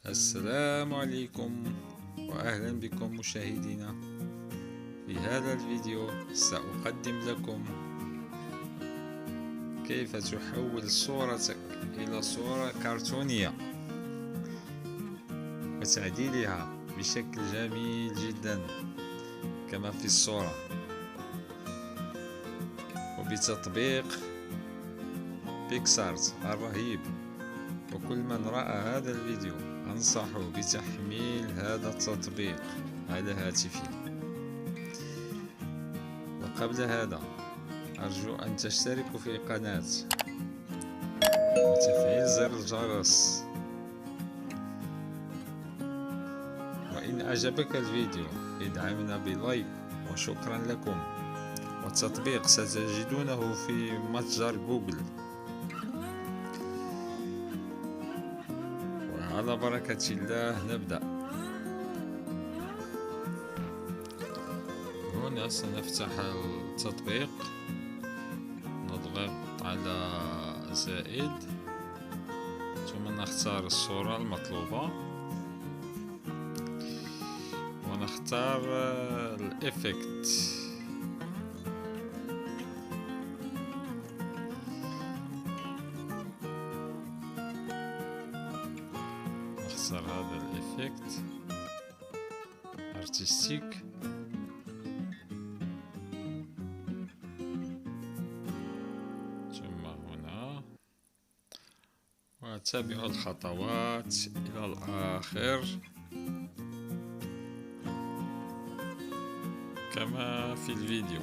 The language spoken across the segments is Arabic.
السلام عليكم وأهلا بكم مشاهدينا. في هذا الفيديو سأقدم لكم كيف تحول صورتك إلى صورة كرتونية وتعديلها بشكل جميل جدا كما في الصورة، وبتطبيق بيكسارت الرهيب. وكل من رأى هذا الفيديو أنصحه بتحميل هذا التطبيق على هاتفه. وقبل هذا أرجو أن تشتركوا في القناة وتفعيل زر الجرس، وإن أعجبك الفيديو ادعمنا بلايك وشكرا لكم. والتطبيق ستجدونه في متجر جوجل. على بركة الله نبدأ. هنا سنفتح التطبيق، نضغط على زائد ثم نختار الصورة المطلوبة ونختار الإفكت. نختار هذا الإفكت ارتستيك، ثم هنا واتبع الخطوات إلى الآخر كما في الفيديو.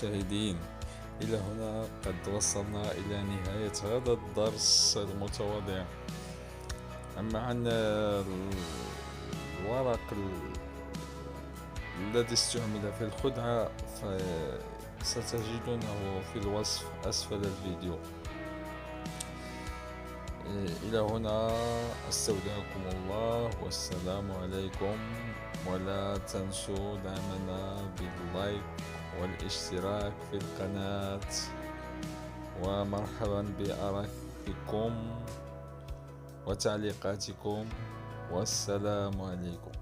المشاهدين، إلى هنا قد وصلنا إلى نهاية هذا الدرس المتواضع. أما عن الورق الذي استعمل في الخدعة فستجدونه في الوصف أسفل الفيديو. إلى هنا أستودعكم الله والسلام عليكم، ولا تنسوا دعمنا باللايك والاشتراك في القناة، ومرحبا بآرائكم وتعليقاتكم، والسلام عليكم.